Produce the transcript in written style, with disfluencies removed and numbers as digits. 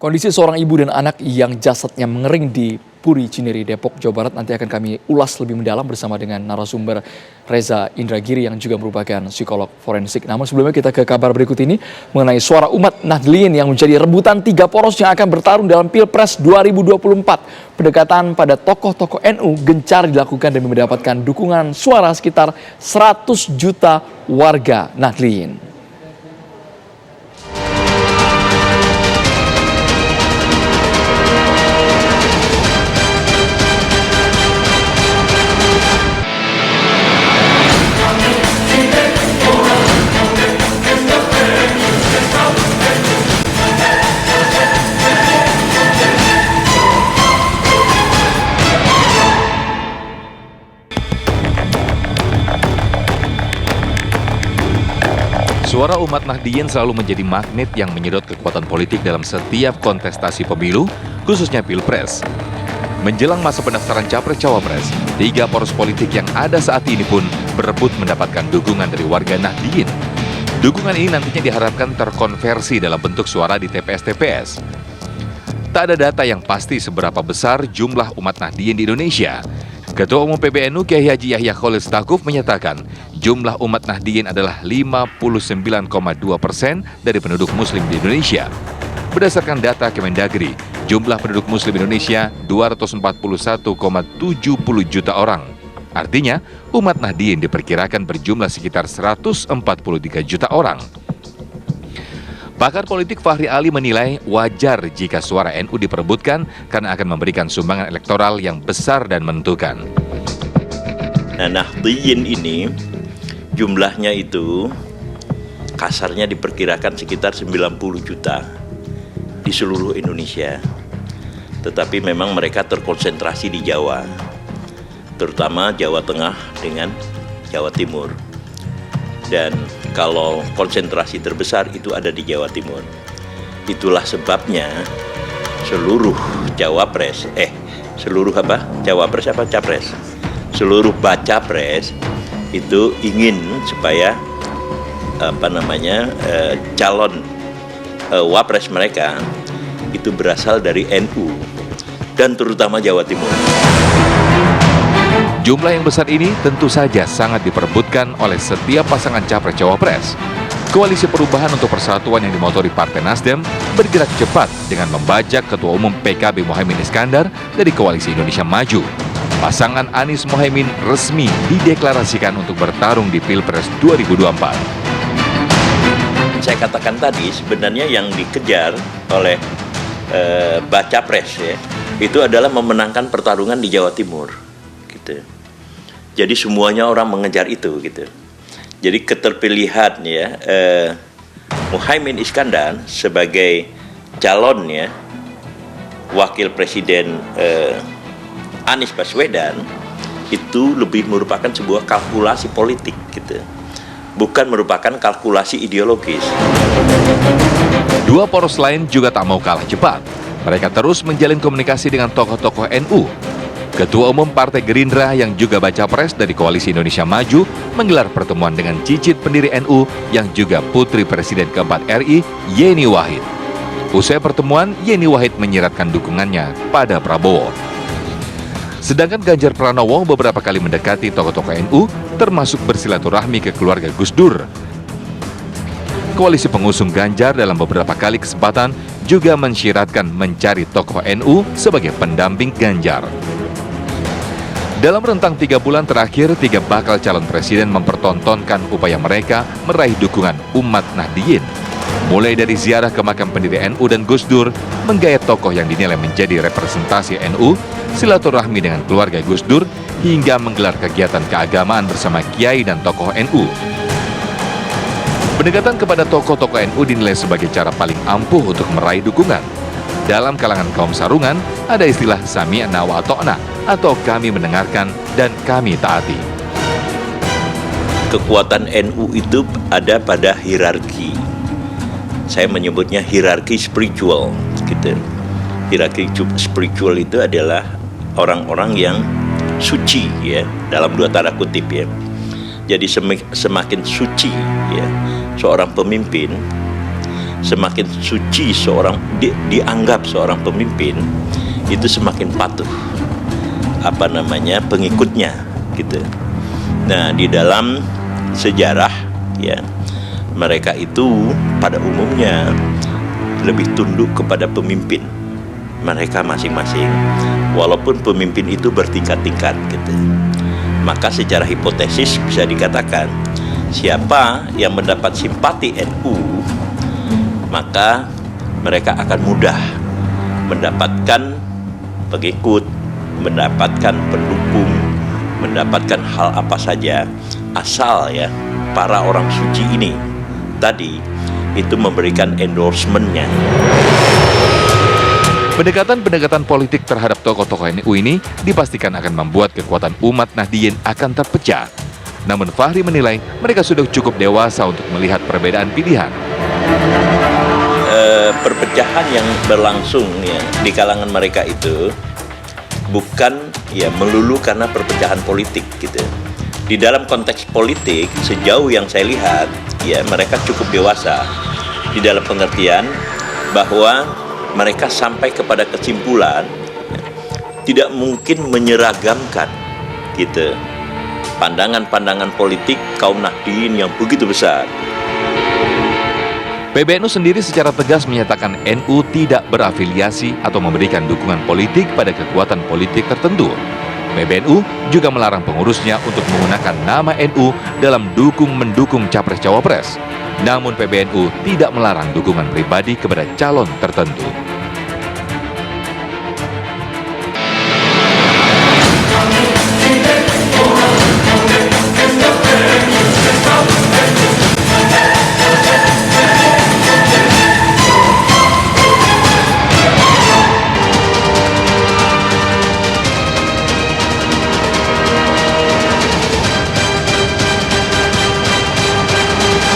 Kondisi seorang ibu dan anak yang jasadnya mengering di Puri Cinere, Depok, Jawa Barat nanti akan kami ulas lebih mendalam bersama dengan narasumber Reza Indragiri yang juga merupakan psikolog forensik. Namun sebelumnya kita ke kabar berikut ini mengenai suara umat Nahdliyin yang menjadi rebutan 3 poros yang akan bertarung dalam Pilpres 2024. Pendekatan pada tokoh-tokoh NU gencar dilakukan demi mendapatkan dukungan suara sekitar 100 juta warga Nahdliyin. Suara umat Nahdliyin selalu menjadi magnet yang menyedot kekuatan politik dalam setiap kontestasi pemilu, khususnya Pilpres. Menjelang masa pendaftaran Capres-Cawapres, 3 poros politik yang ada saat ini pun berebut mendapatkan dukungan dari warga Nahdliyin. Dukungan ini nantinya diharapkan terkonversi dalam bentuk suara di TPS-TPS. Tak ada data yang pasti seberapa besar jumlah umat Nahdliyin di Indonesia. Ketua Umum PBNU Kiai Haji Yahya Khalil Stakuf menyatakan jumlah umat Nahdliyin adalah 59,2% dari penduduk muslim di Indonesia. Berdasarkan data Kemendagri, jumlah penduduk muslim Indonesia 241,70 juta orang. Artinya, umat Nahdliyin diperkirakan berjumlah sekitar 143 juta orang. Pakar politik Fahri Ali menilai wajar jika suara NU diperebutkan karena akan memberikan sumbangan elektoral yang besar dan menentukan. Nah, Nahdliyin ini jumlahnya itu kasarnya diperkirakan sekitar 90 juta di seluruh Indonesia. Tetapi memang mereka terkonsentrasi di Jawa, terutama Jawa Tengah dengan Jawa Timur. Dan kalau konsentrasi terbesar itu ada di Jawa Timur. Itulah sebabnya seluruh Capres seluruh baca pres itu ingin supaya calon wapres mereka itu berasal dari NU dan terutama Jawa Timur. Jumlah yang besar ini tentu saja sangat diperebutkan oleh setiap pasangan Capres-Cawapres. Koalisi Perubahan untuk Persatuan yang dimotori Partai Nasdem bergerak cepat dengan membajak Ketua Umum PKB Muhaimin Iskandar dari Koalisi Indonesia Maju. Pasangan Anies Muhaimin resmi dideklarasikan untuk bertarung di Pilpres 2024. Saya katakan tadi sebenarnya yang dikejar oleh baca pres ya, itu adalah memenangkan pertarungan di Jawa Timur. Gitu. Jadi semuanya orang mengejar itu gitu. Jadi keterpilihan ya Muhaimin Iskandar sebagai calon ya wakil presiden Anies Baswedan itu lebih merupakan sebuah kalkulasi politik gitu. Bukan merupakan kalkulasi ideologis. 2 poros lain juga tak mau kalah cepat. Mereka terus menjalin komunikasi dengan tokoh-tokoh NU. Ketua Umum Partai Gerindra yang juga baca pres dari Koalisi Indonesia Maju menggelar pertemuan dengan cicit pendiri NU yang juga putri Presiden keempat RI, Yeni Wahid. Usai pertemuan, Yeni Wahid menyiratkan dukungannya pada Prabowo. Sedangkan Ganjar Pranowo beberapa kali mendekati tokoh-tokoh NU, termasuk bersilaturahmi ke keluarga Gus Dur. Koalisi pengusung Ganjar dalam beberapa kali kesempatan juga mensyiratkan mencari tokoh NU sebagai pendamping Ganjar. Dalam rentang 3 bulan terakhir, 3 bakal calon presiden mempertontonkan upaya mereka meraih dukungan umat Nahdliyin. Mulai dari ziarah ke makam pendiri NU dan Gus Dur, menggayat tokoh yang dinilai menjadi representasi NU, silaturahmi dengan keluarga Gus Dur, hingga menggelar kegiatan keagamaan bersama kiai dan tokoh NU. Pendekatan kepada tokoh-tokoh NU dinilai sebagai cara paling ampuh untuk meraih dukungan. Dalam kalangan kaum sarungan, ada istilah sami'na wa ata'na, atau kami mendengarkan dan kami taati. Kekuatan NU itu ada pada hierarki. Saya menyebutnya hierarki spiritual gitu. Hierarki spiritual itu adalah orang-orang yang suci ya, dalam 2 tanda kutip ya. Jadi semakin suci ya seorang pemimpin, semakin suci dianggap seorang pemimpin, itu semakin patuh pengikutnya gitu. Nah, di dalam sejarah ya, mereka itu pada umumnya lebih tunduk kepada pemimpin mereka masing-masing, walaupun pemimpin itu bertingkat-tingkat gitu. Maka secara hipotesis bisa dikatakan, siapa yang mendapat simpati NU, maka mereka akan mudah mendapatkan pengikut, mendapatkan pendukung, mendapatkan hal apa saja, asal ya para orang suci ini tadi itu memberikan endorsement-nya. Pendekatan-pendekatan politik terhadap tokoh-tokoh NU ini dipastikan akan membuat kekuatan umat Nahdliyin akan terpecah. Namun Fahri menilai mereka sudah cukup dewasa untuk melihat perbedaan pilihan. Perpecahan yang berlangsung ya di kalangan mereka itu bukan ya melulu karena perpecahan politik gitu. Di dalam konteks politik, sejauh yang saya lihat ya mereka cukup dewasa di dalam pengertian bahwa mereka sampai kepada kesimpulan tidak mungkin menyeragamkan gitu pandangan-pandangan politik kaum Nahdliyin yang begitu besar. PBNU sendiri secara tegas menyatakan NU tidak berafiliasi atau memberikan dukungan politik pada kekuatan politik tertentu. PBNU juga melarang pengurusnya untuk menggunakan nama NU dalam mendukung Capres-Cawapres. Namun PBNU tidak melarang dukungan pribadi kepada calon tertentu.